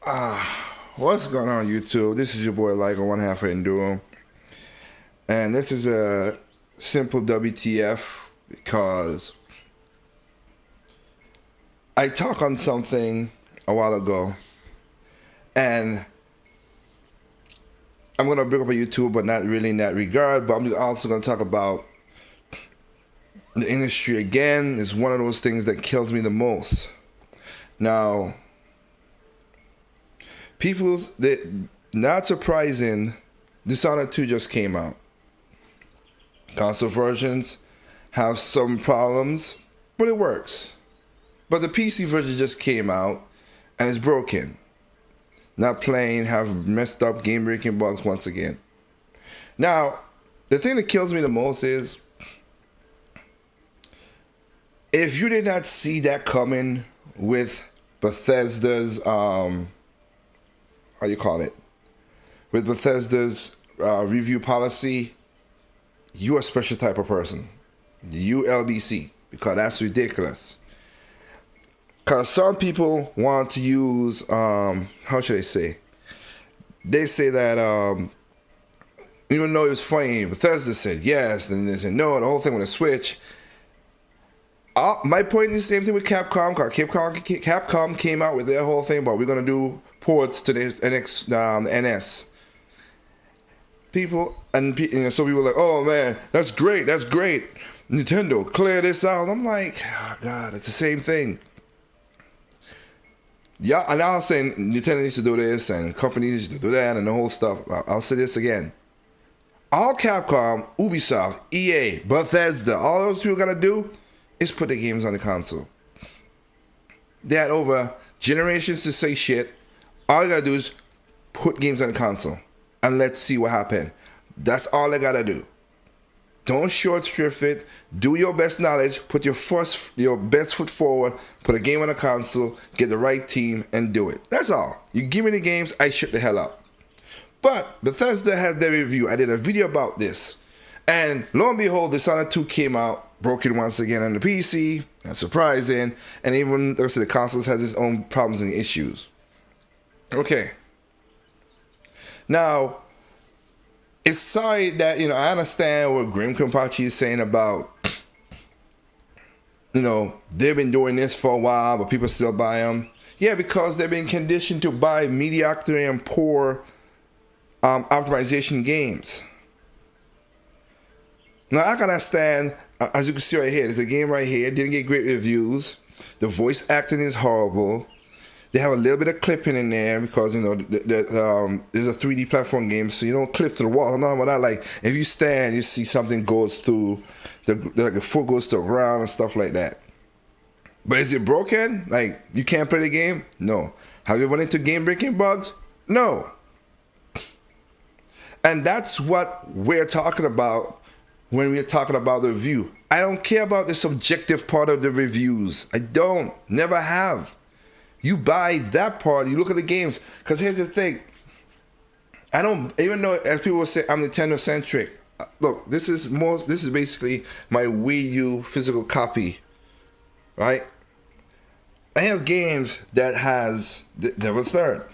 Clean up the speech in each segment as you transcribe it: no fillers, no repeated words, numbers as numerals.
What's going on, YouTube? This is your boy Lyco, one half of Enduro, and this is a simple WTF because I talked on something a while ago, and I'm gonna bring up a YouTube, but not really in that regard. But I'm also gonna talk about the industry again. It's one of those things that kills me the most. Now, not surprising, Dishonored 2 just came out. Console versions have some problems, but it works. But the PC version just came out and it's broken. Not playing, have messed up game-breaking bugs once again. Now, the thing that kills me the most is, if you did not see that coming with Bethesda's with Bethesda's review policy, you're a special type of person. You LBC, because that's ridiculous. Because some people want to use, how should I say? They say that, even though it was funny, Bethesda said yes, and they said no, the whole thing with a Switch. My point is the same thing with Capcom. Capcom came out with their whole thing about we're going to do ports to the NS. People, so we were like, oh man, that's great. Nintendo, clear this out. I'm like, oh God, it's the same thing. Yeah, and now I'm saying Nintendo needs to do this and companies need to do that and the whole stuff. I'll say this again. All Capcom, Ubisoft, EA, Bethesda, all those people gotta do is put the games on the console. They had over generations to say shit. All they gotta do is put games on the console and let's see what happens. That's all they gotta do. Don't short shrift it. Do your best knowledge. Put your best foot forward. Put a game on the console. Get the right team and do it. That's all. You give me the games, I shut the hell up. But Bethesda had their review. I did a video about this. And lo and behold, Dishonored 2 came out. Broken once again on the PC. That's surprising. And even, like I said, the consoles has its own problems and issues. Okay. Now, it's sorry that, I understand what Grim Krimpachi is saying about, they've been doing this for a while, but people still buy them. Yeah, because they've been conditioned to buy mediocre and poor optimization games. Now, I can understand, as you can see right here, there's a game right here, didn't get great reviews. The voice acting is horrible. They have a little bit of clipping in there because, there's a 3D platform game, so you don't clip to the wall. Not like, if you stand, you see something goes through, like the foot goes to the ground and stuff like that. But is it broken? Like, you can't play the game? No. Have you run into game-breaking bugs? No. And that's what we're talking about when we're talking about the review. I don't care about the subjective part of the reviews. I don't. Never have. You buy that part, you look at the games. Because here's the thing. I don't, even though, as people will say, I'm Nintendo centric. Look, this is basically my Wii U physical copy. Right? I have games that has Devil's Third.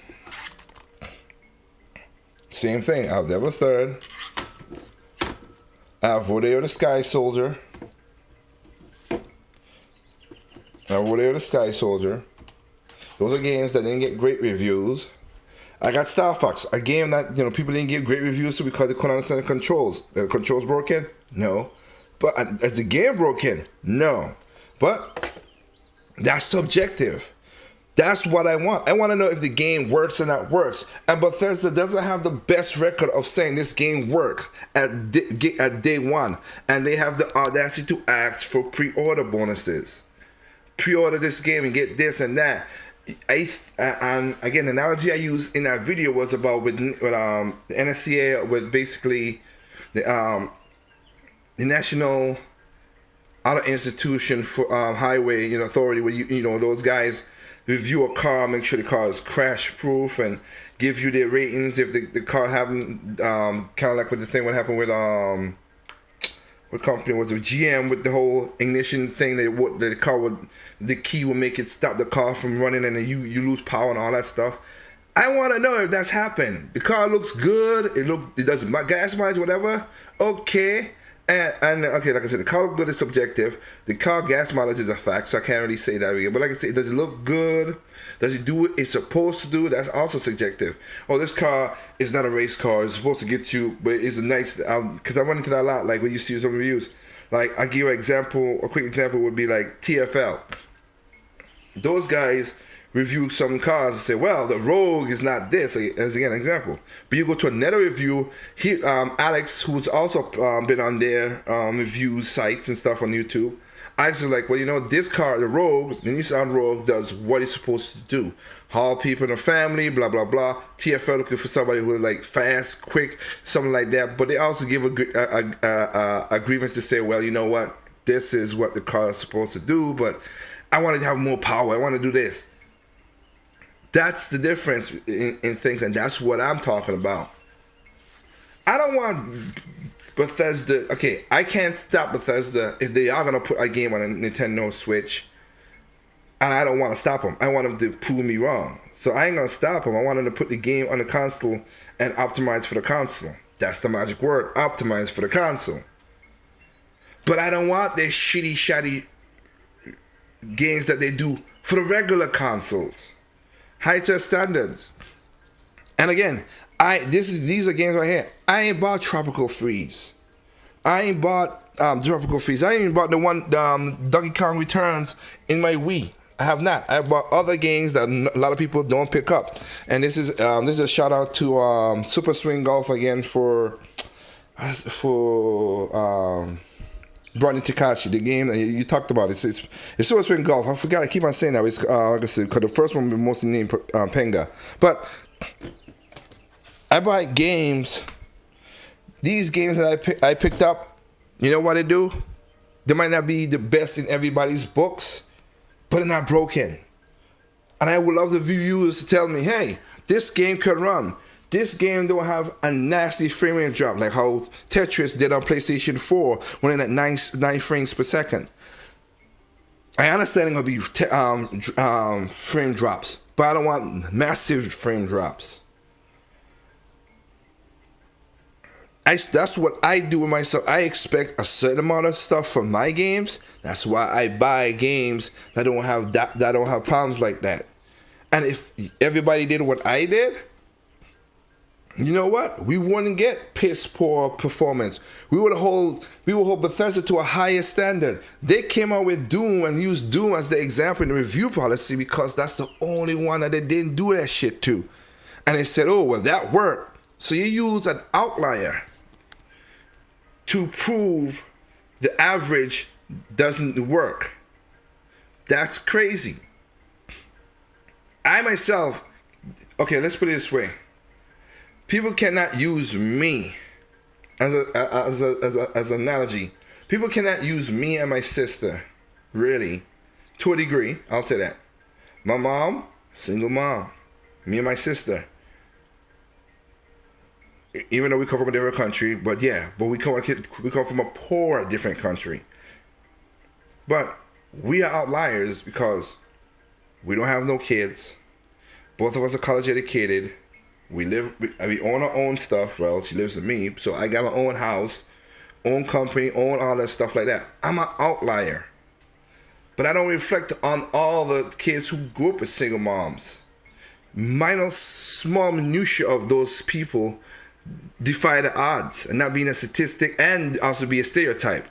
Same thing. I have Devil's Third. I have Rodeo the Sky Soldier. I have Rodeo the Sky Soldier. Those are games that didn't get great reviews. I got Star Fox, a game that people didn't give great reviews to because they couldn't understand the controls. The controls broken? No. But is the game broken? No. But that's subjective. That's what I want. I want to know if the game works or not works. And Bethesda doesn't have the best record of saying this game worked at day one. And they have the audacity to ask for pre-order bonuses. Pre-order this game and get this and that. And again, the analogy I used in that video was about with the NSCA, with basically the National Auto Institution for Highway Authority, where those guys review a car, make sure the car is crash proof, and give you their ratings if the car haven't kind of like with the thing what happened with what company was it? GM, with the whole ignition thing, the key will make it stop the car from running, and then you lose power and all that stuff. I want to know if that's happened. The car looks good. It doesn't gas mileage, whatever. Okay. And okay, like I said, the car look good is subjective. The car gas mileage is a fact, so I can't really say that again. But like I said, does it look good? Does it do what it's supposed to do? That's also subjective. Oh, this car is not a race car. It's supposed to get you, but it's a nice. Because I run into that a lot. Like when you see some reviews, like I give you an example. A quick example would be like TFL. Those guys review some cars and say, well, the Rogue is not this, as again an example. But you go to another review, Alex, who's also been on their review sites and stuff on YouTube, Alex is like, well, you know, this car, the Rogue, the Nissan Rogue, does what it's supposed to do. Haul people in the family, blah, blah, blah. TFL looking for somebody who is like fast, quick, something like that. But they also give a grievance to say, well, you know what, this is what the car is supposed to do, but I want to have more power. I want to do this. That's the difference in things, and that's what I'm talking about. I don't want Bethesda. Okay, I can't stop Bethesda if they are going to put a game on a Nintendo Switch, and I don't want to stop them. I want them to prove me wrong. So I ain't going to stop them. I want them to put the game on the console and optimize for the console. That's the magic word, optimize for the console. But I don't want their shitty, shoddy games that they do for the regular consoles. High-tech standards. And again, these are games right here. I ain't bought Tropical Freeze. I ain't bought Tropical Freeze. I ain't even bought the one Donkey Kong Returns in my Wii. I have not. I bought other games that a lot of people don't pick up. And this is a shout out to Super Swing Golf again for Brought Takashi, the game that you talked about. It's Super Swing Golf. I forgot. I keep on saying that. It's like I said, because the first one was mostly named Penga. But I buy games. These games that I picked up, you know what they do? They might not be the best in everybody's books, but they're not broken. And I would love the viewers to tell me, hey, this game can run. This game don't have a nasty frame rate drop like how Tetris did on PlayStation 4 when at 9 frames per second. I understand it's going to be frame drops, but I don't want massive frame drops. That's what I do with myself. I expect a certain amount of stuff from my games. That's why I buy games that don't have problems like that. And if everybody did what I did, you know what? We wouldn't get piss poor performance. We would hold Bethesda to a higher standard. They came out with Doom and used Doom as the example in the review policy because that's the only one that they didn't do that shit to. And they said, oh, well, that worked. So you use an outlier to prove the average doesn't work. That's crazy. I myself, okay, let's put it this way. People cannot use me as an analogy. People cannot use me and my sister, really, to a degree. I'll say that. My mom, single mom. Me and my sister. Even though we come from a different country, but we come from a poor, different country. But we are outliers because we don't have no kids. Both of us are college educated. We own our own stuff. Well, she lives with me, so I got my own house, own company, own all that stuff like that. I'm an outlier. But I don't reflect on all the kids who grew up with single moms. Minor, small minutiae of those people defy the odds, and not being a statistic and also be a stereotype.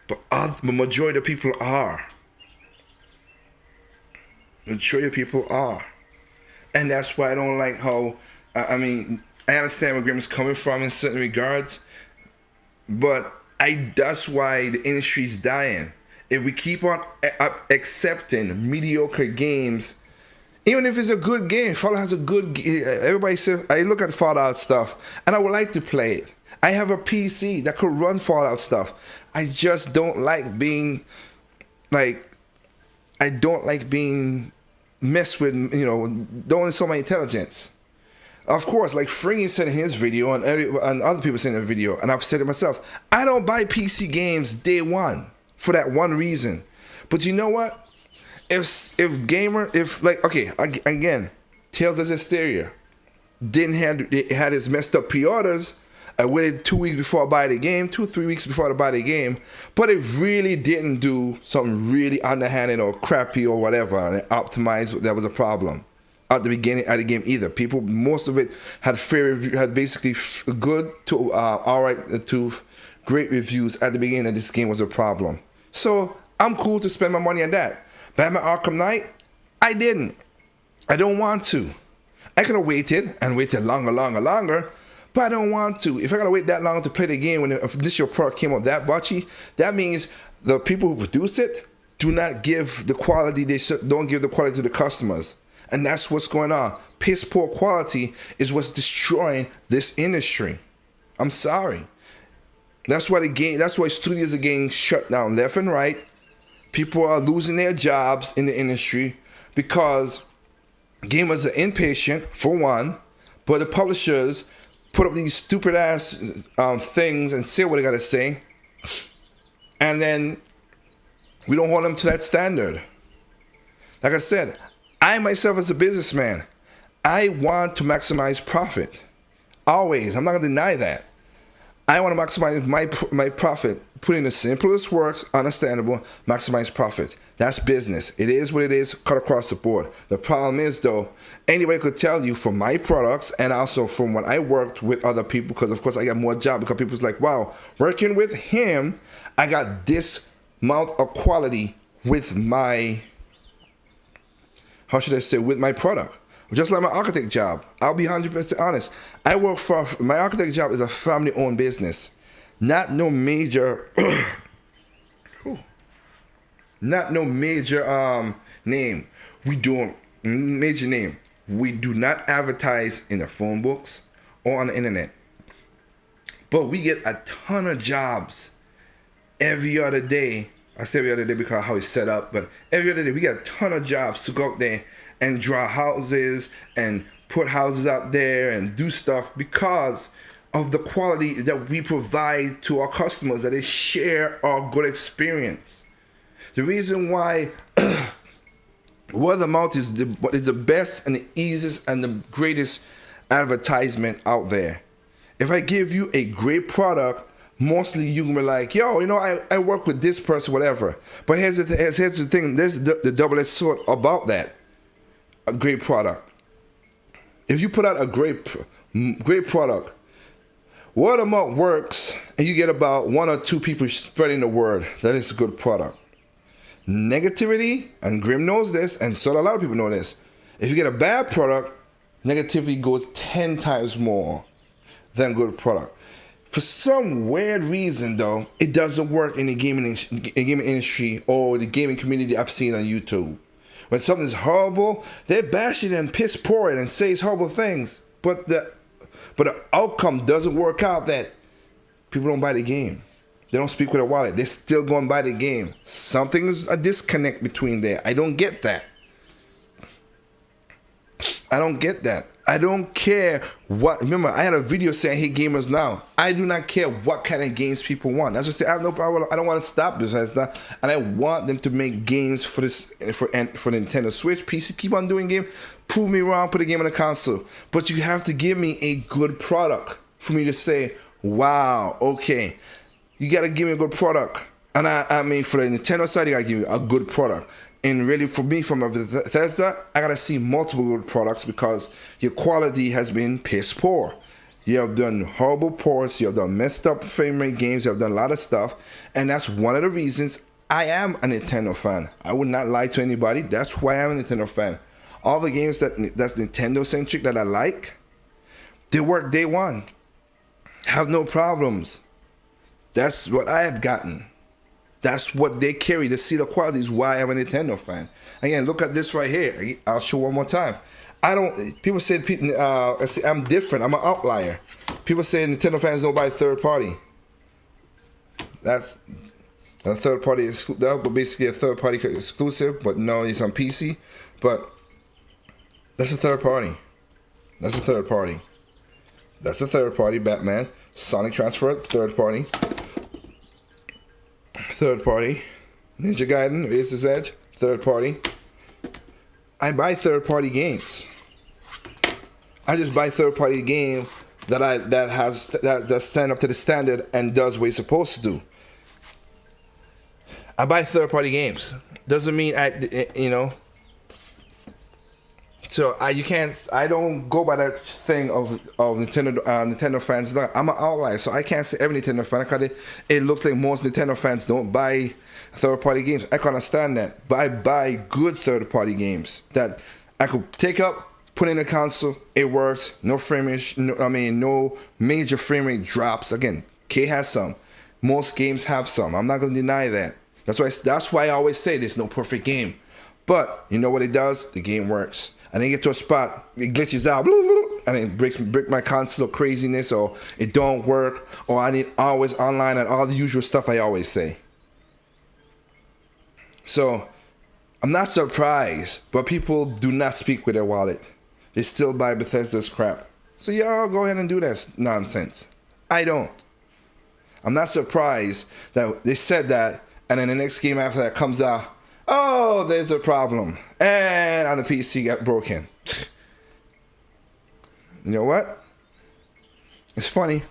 But the majority of people are. Majority of people are. And that's why I don't like how, I understand where Grimm's coming from in certain regards, but that's why the industry's dying. If we keep on accepting mediocre games, even if it's a good game, Fallout has a good, everybody says, I look at Fallout stuff, and I would like to play it. I have a PC that could run Fallout stuff. I just don't like being, messed with, don't insult my intelligence. Of course, like Fringy said in his video, and other people said in the video, and I've said it myself, I don't buy PC games day one for that one reason. But you know what? Again, Tales of Hysteria. It had its messed up pre-orders. I waited 2 weeks before I buy the game, 2 or 3 weeks before I buy the game, but it really didn't do something really underhanded or crappy or whatever, and it optimized. That was a problem at the beginning of the game either. People, most of it had fair review, had basically good to all right to great reviews at the beginning of this game was a problem. So I'm cool to spend my money on that. Batman Arkham Knight, I didn't. I don't want to. I could have waited longer, but I don't want to. If I gotta wait that long to play the game when the initial product came out that botchy, that means the people who produce it do not give the quality don't give the quality to the customers. And that's what's going on. Piss poor quality is what's destroying this industry. I'm sorry. That's why studios are getting shut down left and right. People are losing their jobs in the industry because gamers are impatient, for one, but the publishers put up these stupid ass things and say what they gotta say, and then we don't hold them to that standard. Like I said, I myself as a businessman, I want to maximize profit. Always. I'm not gonna deny that. I want to maximize my profit. Put in the simplest works, understandable, maximize profit. That's business. It is what it is, cut across the board. The problem is, though, anybody could tell you from my products and also from when I worked with other people, because of course I got more job, because people's like, wow, working with him, I got this amount of quality with my, with my product. Just like my architect job. I'll be 100% honest. My architect job is a family-owned business. Not no major, name. We do major name. We do not advertise in the phone books or on the internet. But we get a ton of jobs every other day. I say every other day because of how it's set up, but every other day we get a ton of jobs to go out there and draw houses and put houses out there and do stuff because of the quality that we provide to our customers, that they share our good experience. The reason why word of mouth is the best and the easiest and the greatest advertisement out there. If I give you a great product, mostly you can be like, yo, I work with this person, whatever. But here's the thing, there's the double-edged sword about that. A great product. If you put out a great product, word of mouth works, and you get about 1 or 2 people spreading the word that it's a good product. Negativity, and Grim knows this, and so a lot of people know this. If you get a bad product, negativity goes 10 times more than good product. For some weird reason, though, it doesn't work in the gaming industry or the gaming community I've seen on YouTube. When something's horrible, they bash it and piss poor it and say horrible things. But the outcome doesn't work out that people don't buy the game. They don't speak with a wallet. They're still going to buy the game. Something is a disconnect between there. I don't get that. I don't get that. I don't care what. Remember, I had a video saying, "Hey, gamers now." I do not care what kind of games people want. That's just I have no problem. I don't want to stop this, and I want them to make games for Nintendo Switch, PC. Keep on doing game. Prove me wrong. Put a game on the console, but you have to give me a good product for me to say, "Wow, okay." You got to give me a good product, and I mean for the Nintendo side, you got to give me a good product. And really, for me, from a Bethesda, I gotta see multiple good products because your quality has been piss poor. You have done horrible ports, you have done messed up frame rate games, you have done a lot of stuff, and that's one of the reasons I am a Nintendo fan. I would not lie to anybody. That's why I'm a Nintendo fan. All the games that's Nintendo centric that I like, they work day one. Have no problems. That's what I have gotten. That's what they carry. To see the quality is why I'm a Nintendo fan. Again, look at this right here. I'll show one more time. People say I'm different. I'm an outlier. People say Nintendo fans don't buy third party. That's a third party, basically a third party exclusive, but no, it's on PC. But that's a third party. That's a third party. That's a third party. Batman, Sonic Transfer, third party. Third party. Ninja Gaiden, Razor's Edge, third party. I buy third party games. I just buy third-party game that stand up to the standard and does what it's supposed to do. I buy third-party games. Doesn't mean So I don't go by that thing of Nintendo fans. Look, I'm an outlier, so I can't say every Nintendo fan because it looks like most Nintendo fans don't buy third-party games. I can understand that, but I buy good third-party games that I could take up, put in a console. It works. No no major frame rate drops. Again, K has some. Most games have some. I'm not going to deny that. That's why I always say there's no perfect game. But you know what it does? The game works. And then you get to a spot, it glitches out, and it breaks my console craziness, or it don't work, or I need always online and all the usual stuff I always say. So I'm not surprised, but people do not speak with their wallet. They still buy Bethesda's crap. So y'all go ahead and do that nonsense. I don't. I'm not surprised that they said that, and then the next game after that comes out, oh, there's a problem. And on the PC got broken. You know what? It's funny.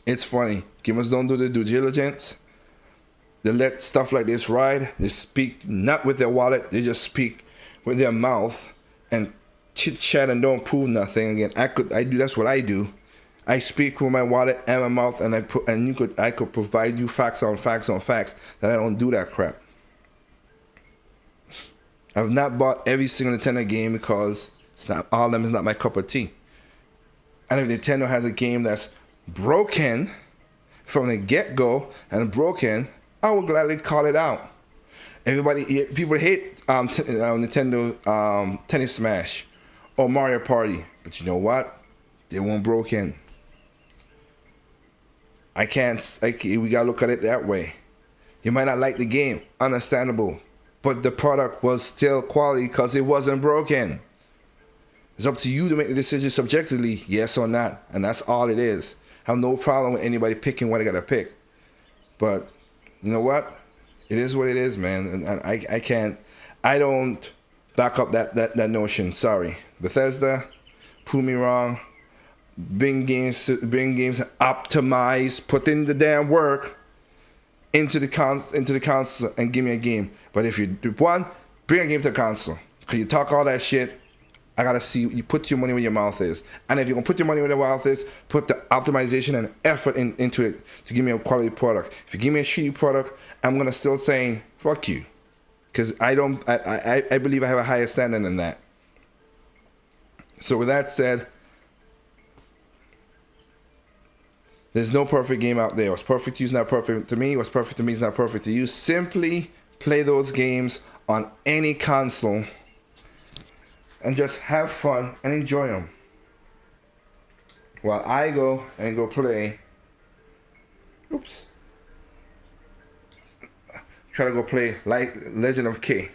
It's funny. Gamers don't do the due diligence. They let stuff like this ride. They speak not with their wallet. They just speak with their mouth and chit chat and don't prove nothing. Again, I do. That's what I do. I speak with my wallet and my mouth, and I could provide you facts on facts on facts that I don't do that crap. I've not bought every single Nintendo game because all of them is not my cup of tea. And if Nintendo has a game that's broken from the get-go and broken, I will gladly call it out. People hate Nintendo Tennis Smash or Mario Party, but you know what? They weren't broken. We gotta look at it that way. You might not like the game, understandable, but the product was still quality because it wasn't broken. It's up to you to make the decision subjectively, yes or not, and that's all it is. I have no problem with anybody picking what I gotta pick, but you know what? It is what it is, man. And I don't back up that notion. Sorry, Bethesda, prove me wrong. Bring games optimized, put in the damn work into the console and give me a game. But if you do one, bring a game to the console. Cause you talk all that shit, I gotta see you put your money where your mouth is. And if you're gonna put your money where your mouth is, put the optimization and effort into it to give me a quality product. If you give me a shitty product, I'm gonna still say fuck you, cause I believe I have a higher standard than that. So with that said, there's no perfect game out there. What's perfect to you is not perfect to me. What's perfect to me is not perfect to you. Simply play those games on any console and just have fun and enjoy them. While I go play. Oops. Try to go play like Legend of K.